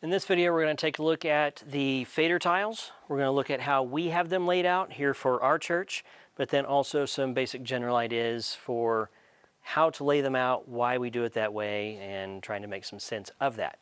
In this video, we're going to take a look at the fader tiles. We're going to look at how we have them laid out here for our church, but then also some basic general ideas for how to lay them out, why we do it that way, and trying to make some sense of that.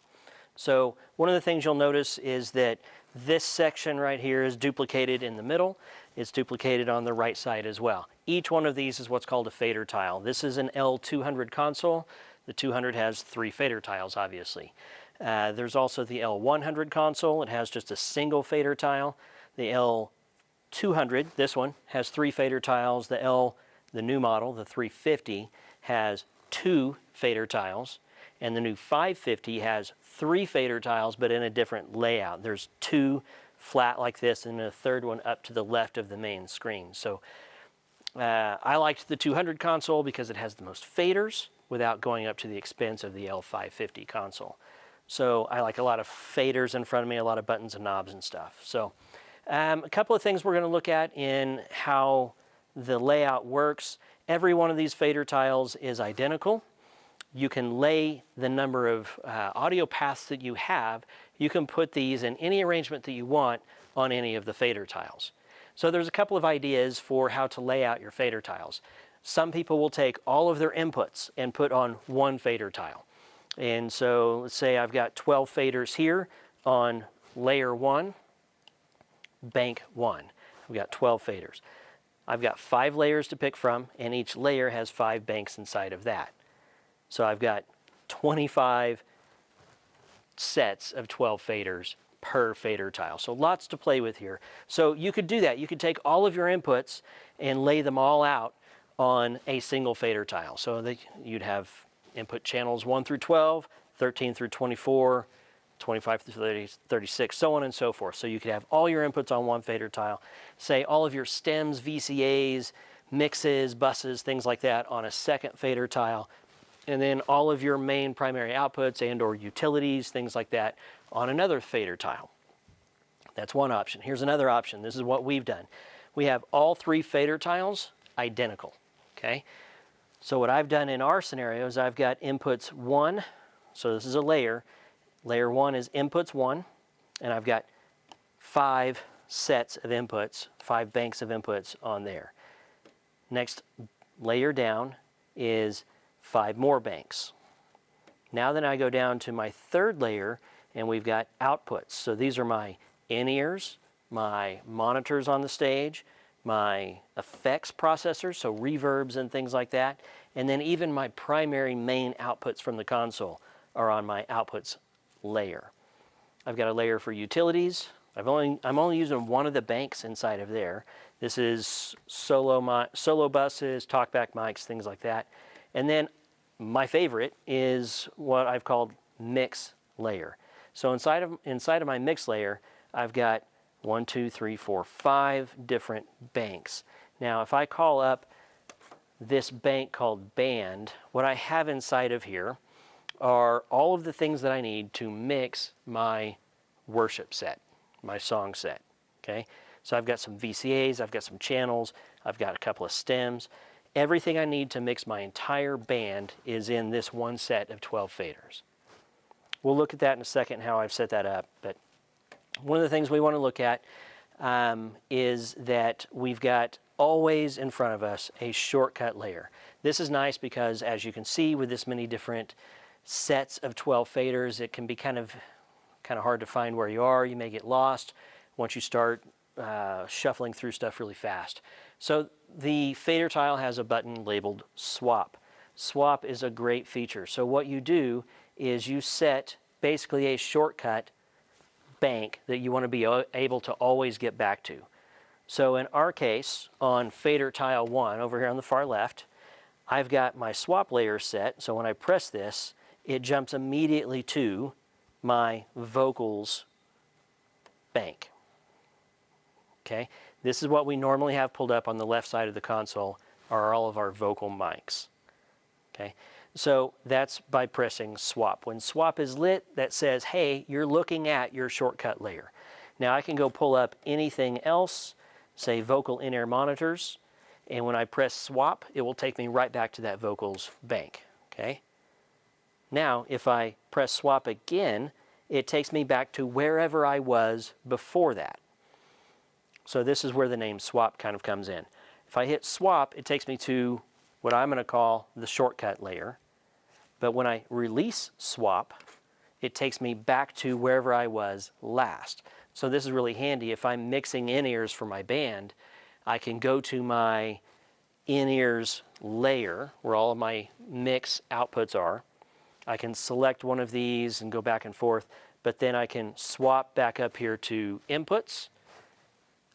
So one of the things you'll notice is that this section right here is duplicated in the middle. It's duplicated on the right side as well. Each one of these is what's called a fader tile. This is an L200 console. The 200 has 3 fader tiles, obviously. There's also the L100 console. It has just a single fader tile. The L200, this one, has 3 fader tiles. The new model, the 350, has 2 fader tiles. And the new 550 has 3 fader tiles, but in a different layout. There's 2 flat like this, and a third one up to the left of the main screen. So I liked the 200 console because it has the most faders without going up to the expense of the L550 console. So I like a lot of faders in front of me, a lot of buttons and knobs and stuff. So a couple of things we're going to look at in how the layout works. Every one of these fader tiles is identical. You can lay the number of audio paths that you have. You can put these in any arrangement that you want on any of the fader tiles. So there's a couple of ideas for how to lay out your fader tiles. Some people will take all of their inputs and put on one fader tile. And so let's say I've got 12 faders here on layer 1, bank 1. I've got 12 faders. I've got 5 layers to pick from, and each layer has 5 banks inside of that. So I've got 25 sets of 12 faders per fader tile. So lots to play with here. So you could do that. You could take all of your inputs and lay them all out on a single fader tile. So you'd have input channels 1 through 12, 13 through 24, 25 through 30, 36, so on and so forth. So you could have all your inputs on one fader tile. Say all of your stems, VCAs, mixes, buses, things like that on a second fader tile. And then all of your main primary outputs and or utilities, things like that, on another fader tile. That's one option. Here's another option. This is what we've done. We have all 3 fader tiles identical, okay? So what I've done in our scenario is I've got inputs 1, so this is a layer. Layer 1 is inputs 1, and I've got 5 sets of inputs, 5 banks of inputs on there. Next layer down is 5 more banks. Now then I go down to my third layer, and we've got outputs. So these are my in-ears, my monitors on the stage, my effects processors, so reverbs and things like that, and then even my primary main outputs from the console are on my outputs layer. I've got a layer for utilities. I'm only using one of the banks inside of there. This is solo buses, talkback mics, things like that. And then my favorite is what I've called mix layer. So inside of my mix layer, I've got 1, 2, 3, 4, 5 different banks. Now, if I call up this bank called band, what I have inside of here are all of the things that I need to mix my worship set, my song set, okay? So I've got some VCAs, I've got some channels, I've got a couple of stems. Everything I need to mix my entire band is in this one set of 12 faders. We'll look at that in a second, how I've set that up, but one of the things we want to look at is that we've got always in front of us a shortcut layer. This is nice because, as you can see, with this many different sets of 12 faders, it can be kind of hard to find where you are. You may get lost once you start shuffling through stuff really fast. So the fader tile has a button labeled swap. Swap is a great feature. So what you do is you set basically a shortcut bank that you want to be able to always get back to. So in our case, on fader tile 1, over here on the far left, I've got my swap layer set. So when I press this, it jumps immediately to my vocals bank. Okay, this is what we normally have pulled up on the left side of the console, are all of our vocal mics. Okay, so that's by pressing swap. When swap is lit, that says, hey, you're looking at your shortcut layer. Now I can go pull up anything else, say vocal in-ear monitors, and when I press swap, it will take me right back to that vocals bank, okay? Now, if I press swap again, it takes me back to wherever I was before that. So this is where the name swap kind of comes in. If I hit swap, it takes me to what I'm going to call the shortcut layer. But when I release swap, it takes me back to wherever I was last. So this is really handy. If I'm mixing in-ears for my band, I can go to my in-ears layer where all of my mix outputs are. I can select one of these and go back and forth, but then I can swap back up here to inputs,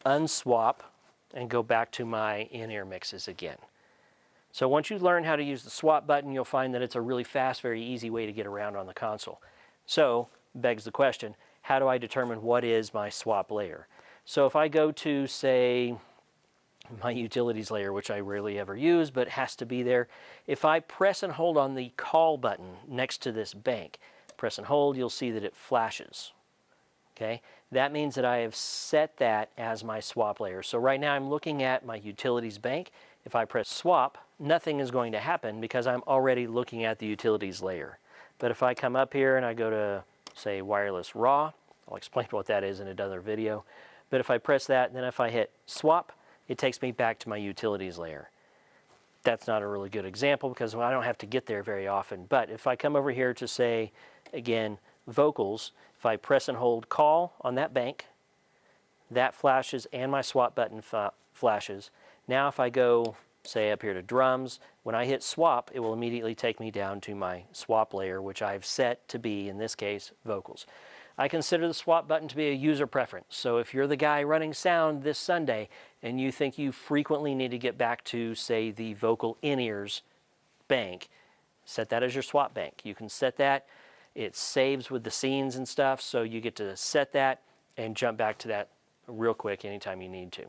unswap, and go back to my in-ear mixes again. So once you learn how to use the swap button, you'll find that it's a really fast, very easy way to get around on the console. So, begs the question, how do I determine what is my swap layer? So if I go to, say, my utilities layer, which I rarely ever use, but has to be there, if I press and hold on the call button next to this bank, press and hold, you'll see that it flashes. Okay? That means that I have set that as my swap layer. So right now I'm looking at my utilities bank. If I press swap, nothing is going to happen because I'm already looking at the utilities layer. But if I come up here and I go to, say, wireless raw, I'll explain what that is in another video. But if I press that, and then if I hit swap, it takes me back to my utilities layer. That's not a really good example because I don't have to get there very often. But if I come over here to, say, again, vocals, if I press and hold call on that bank, that flashes and my swap button flashes. Now if I go, say, up here to drums, when I hit swap, it will immediately take me down to my swap layer, which I've set to be, in this case, vocals. I consider the swap button to be a user preference. So if you're the guy running sound this Sunday and you think you frequently need to get back to, say, the vocal in-ears bank, set that as your swap bank. You can set that. It saves with the scenes and stuff, so you get to set that and jump back to that real quick anytime you need to.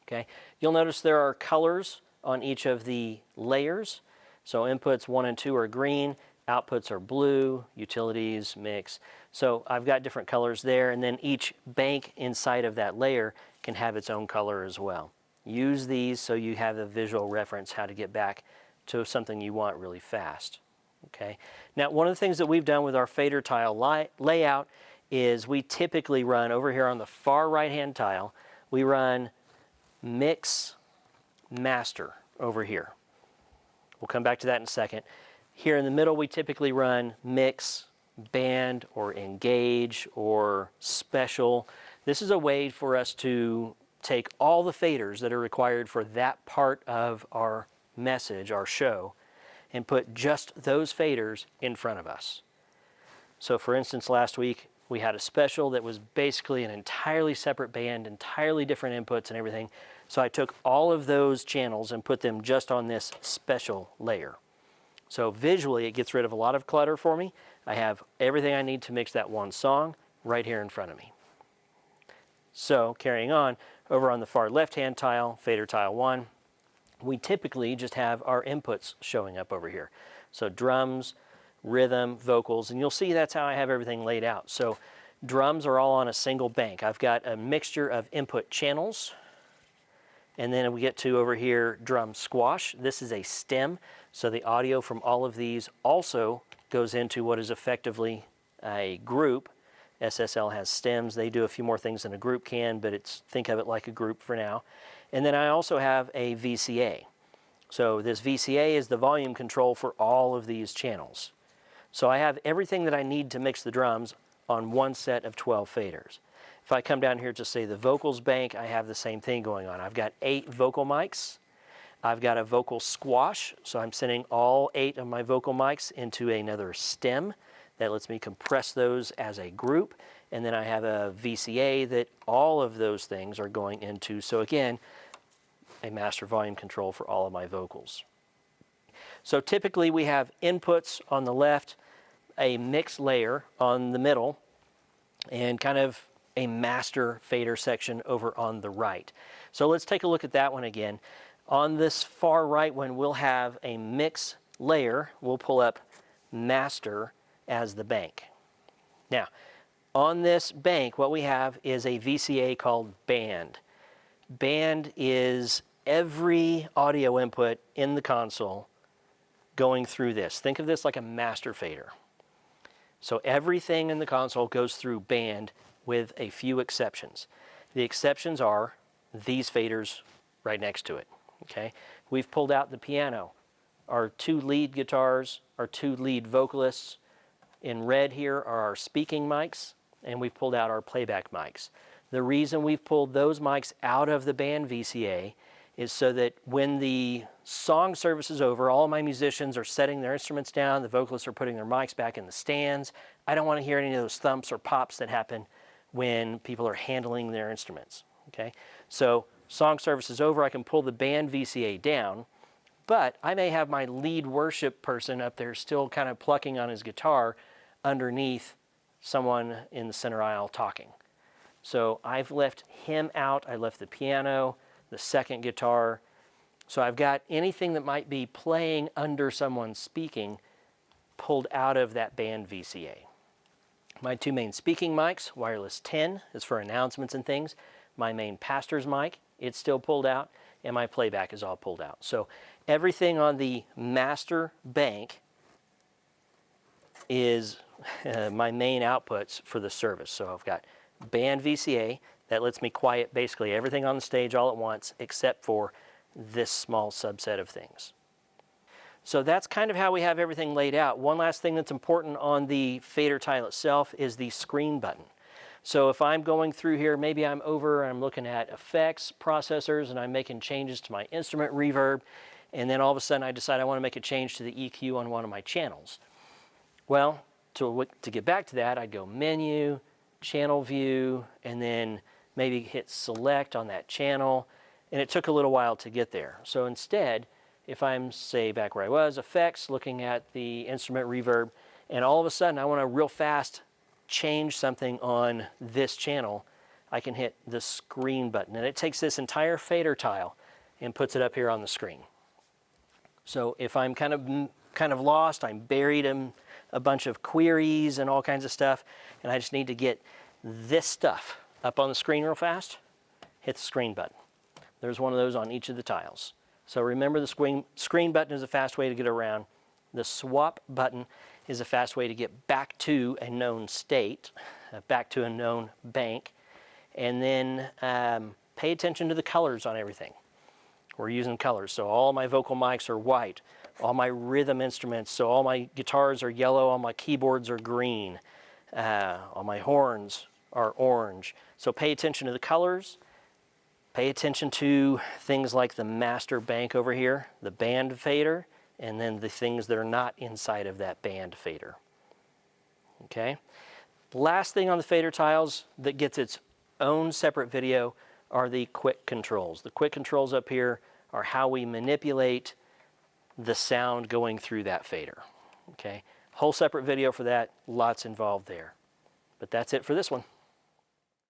Okay. You'll notice there are colors on each of the layers. So inputs 1 and 2 are green, outputs are blue, utilities, mix. So I've got different colors there, and then each bank inside of that layer can have its own color as well. Use these so you have a visual reference how to get back to something you want really fast. Okay. Now, one of the things that we've done with our fader tile layout is we typically run over here on the far right-hand tile, we run mix master over here. We'll come back to that in a second. Here in the middle, we typically run mix, band, or engage, or special. This is a way for us to take all the faders that are required for that part of our message, our show, and put just those faders in front of us. So for instance, last week, we had a special that was basically an entirely separate band, entirely different inputs and everything. So I took all of those channels and put them just on this special layer. So visually, it gets rid of a lot of clutter for me. I have everything I need to mix that one song right here in front of me. So carrying on, over on the far left-hand tile, fader tile 1, we typically just have our inputs showing up over here. So drums, rhythm, vocals, and you'll see that's how I have everything laid out. So drums are all on a single bank. I've got a mixture of input channels, and then we get to over here drum squash. This is a stem, so the audio from all of these also goes into what is effectively a group. SSL has stems. They do a few more things than a group can, but think of it like a group for now. And then I also have a VCA. So this VCA is the volume control for all of these channels. So I have everything that I need to mix the drums on one set of 12 faders. If I come down here to, say, the vocals bank, I have the same thing going on. I've got 8 vocal mics. I've got a vocal squash, so I'm sending all 8 of my vocal mics into another stem. That lets me compress those as a group. And then I have a VCA that all of those things are going into. So again, a master volume control for all of my vocals. So typically we have inputs on the left, a mix layer on the middle, and kind of a master fader section over on the right. So let's take a look at that one again. On this far right one, we'll have a mix layer. We'll pull up master as the bank. Now, on this bank, what we have is a VCA called band. Band is every audio input in the console going through this. Think of this like a master fader. So everything in the console goes through band with a few exceptions. The exceptions are these faders right next to it. Okay, we've pulled out the piano, our 2 lead guitars, our 2 lead vocalists. In red here are our speaking mics, and we've pulled out our playback mics. The reason we've pulled those mics out of the band VCA is so that when the song service is over, all my musicians are setting their instruments down, the vocalists are putting their mics back in the stands. I don't want to hear any of those thumps or pops that happen when people are handling their instruments. Okay, so song service is over, I can pull the band VCA down, but I may have my lead worship person up there still kind of plucking on his guitar underneath someone in the center aisle talking. So I've left him out. I left the piano, the second guitar. So I've got anything that might be playing under someone speaking pulled out of that band VCA. My 2 main speaking mics, wireless 10 is for announcements and things. My main pastor's mic, it's still pulled out, and my playback is all pulled out. So everything on the master bank is my main outputs for the service. So I've got band VCA, that lets me quiet basically everything on the stage all at once except for this small subset of things. So that's kind of how we have everything laid out. One last thing that's important on the fader tile itself is the screen button. So if I'm going through here, maybe I'm looking at effects, processors, and I'm making changes to my instrument reverb, and then all of a sudden I decide I want to make a change to the EQ on one of my channels. Well, to get back to that, I'd go Menu, Channel View, and then maybe hit Select on that channel, and it took a little while to get there. So instead, if I'm, say, back where I was, Effects, looking at the instrument reverb, and all of a sudden I want to real fast change something on this channel, I can hit the screen button, and it takes this entire fader tile and puts it up here on the screen. So if I'm kind of lost, I'm buried in a bunch of queries and all kinds of stuff, and I just need to get this stuff up on the screen real fast, hit the screen button. There's one of those on each of the tiles. So remember, the screen button is a fast way to get around. The swap button is a fast way to get back to a known state, back to a known bank, and then pay attention to the colors on everything. We're using colors, so all my vocal mics are white, all my rhythm instruments, so all my guitars are yellow, all my keyboards are green, all my horns are orange. So pay attention to the colors, pay attention to things like the master bank over here, the band fader, and then the things that are not inside of that band fader. Okay? Last thing on the fader tiles that gets its own separate video are the quick controls. The quick controls up here are how we manipulate the sound going through that fader. Okay? Whole separate video for that, lots involved there. But that's it for this one.